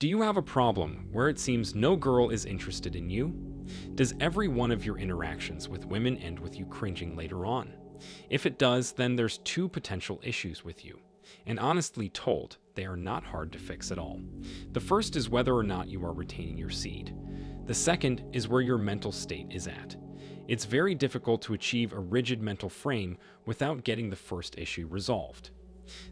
Do you have a problem where it seems no girl is interested in you? Does every one of your interactions with women end with you cringing later on? If it does, then there's two potential issues with you. And honestly told, they are not hard to fix at all. The first is whether or not you are retaining your seed. The second is where your mental state is at. It's very difficult to achieve a rigid mental frame without getting the first issue resolved.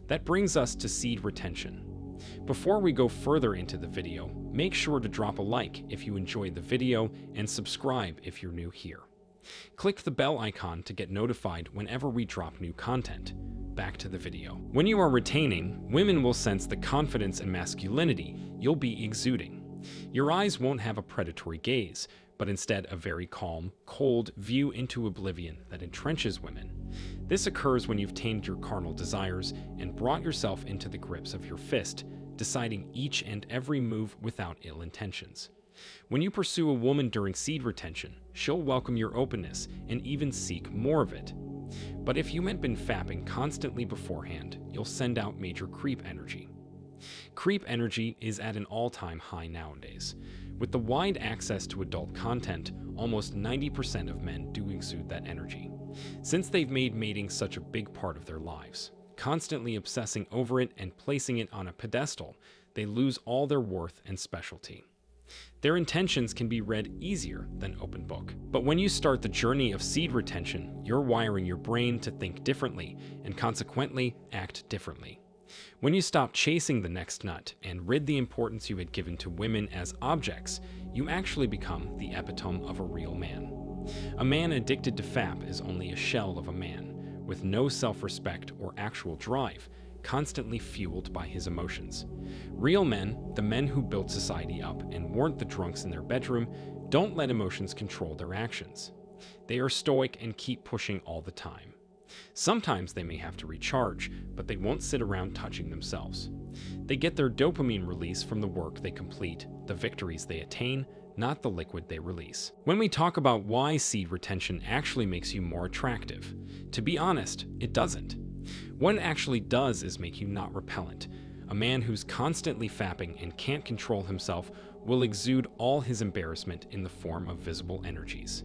That brings us to seed retention. Before we go further into the video, make sure to drop a like if you enjoyed the video and subscribe if you're new here. Click the bell icon to get notified whenever we drop new content. Back to the video. When you are retaining, women will sense the confidence and masculinity you'll be exuding. Your eyes won't have a predatory gaze, but instead a very calm, cold view into oblivion that entrenches women. This occurs when you've tamed your carnal desires and brought yourself into the grips of your fist, deciding each and every move without ill intentions. When you pursue a woman during seed retention, she'll welcome your openness and even seek more of it. But if you had been fapping constantly beforehand, you'll send out major creep energy. Creep energy is at an all-time high nowadays. With the wide access to adult content, almost 90% of men do exude that energy. Since they've made mating such a big part of their lives, constantly obsessing over it and placing it on a pedestal, they lose all their worth and specialty. Their intentions can be read easier than open book. But when you start the journey of seed retention, you're wiring your brain to think differently and consequently act differently. When you stop chasing the next nut and rid the importance you had given to women as objects, you actually become the epitome of a real man. A man addicted to fap is only a shell of a man, with no self-respect or actual drive, constantly fueled by his emotions. Real men, the men who built society up and weren't the drunks in their bedroom, don't let emotions control their actions. They are stoic and keep pushing all the time. Sometimes they may have to recharge, but they won't sit around touching themselves. They get their dopamine release from the work they complete, the victories they attain, not the liquid they release. When we talk about why seed retention actually makes you more attractive, to be honest, it doesn't. What it actually does is make you not repellent. A man who's constantly fapping and can't control himself will exude all his embarrassment in the form of visible energies.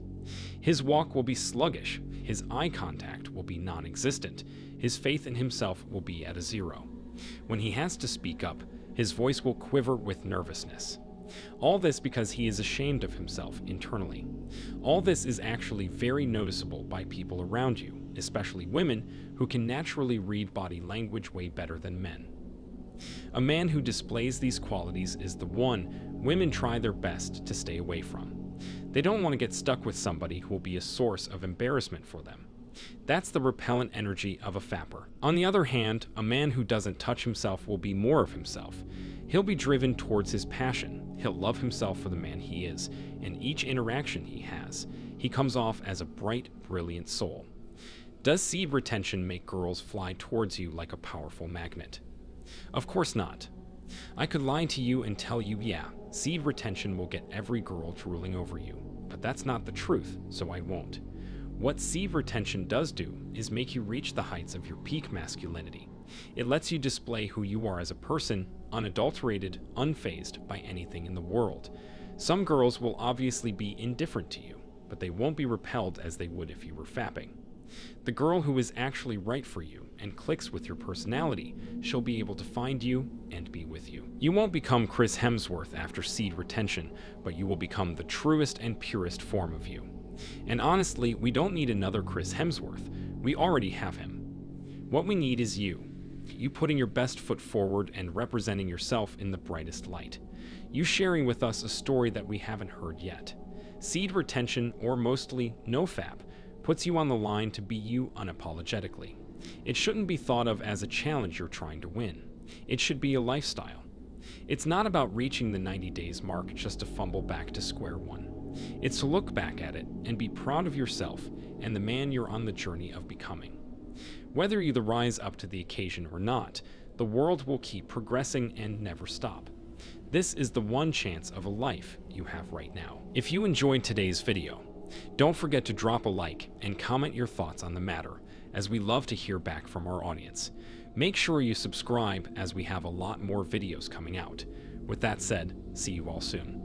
His walk will be sluggish, his eye contact will be non-existent, his faith in himself will be at a zero. When he has to speak up, his voice will quiver with nervousness. All this because he is ashamed of himself internally. All this is actually very noticeable by people around you, especially women who can naturally read body language way better than men. A man who displays these qualities is the one women try their best to stay away from. They don't want to get stuck with somebody who will be a source of embarrassment for them. That's the repellent energy of a fapper. On the other hand, a man who doesn't touch himself will be more of himself. He'll be driven towards his passion. He'll love himself for the man he is, and each interaction he has, he comes off as a bright, brilliant soul. Does seed retention make girls fly towards you like a powerful magnet? Of course not. I could lie to you and tell you, yeah, seed retention will get every girl drooling over you, but that's not the truth, so I won't. What seed retention does do is make you reach the heights of your peak masculinity. It lets you display who you are as a person, unadulterated, unfazed by anything in the world. Some girls will obviously be indifferent to you, but they won't be repelled as they would if you were fapping. The girl who is actually right for you and clicks with your personality, she'll be able to find you and be with you. You won't become Chris Hemsworth after seed retention, but you will become the truest and purest form of you. And honestly, we don't need another Chris Hemsworth. We already have him. What we need is you. You putting your best foot forward and representing yourself in the brightest light. You sharing with us a story that we haven't heard yet. Seed retention, or mostly no fap, puts you on the line to be you unapologetically. It shouldn't be thought of as a challenge you're trying to win. It should be a lifestyle. It's not about reaching the 90 days mark just to fumble back to square one. It's to look back at it and be proud of yourself and the man you're on the journey of becoming. Whether you rise up to the occasion or not, the world will keep progressing and never stop. This is the one chance of a life you have right now. If you enjoyed today's video, don't forget to drop a like and comment your thoughts on the matter, as we love to hear back from our audience. Make sure you subscribe, as we have a lot more videos coming out. With that said, see you all soon.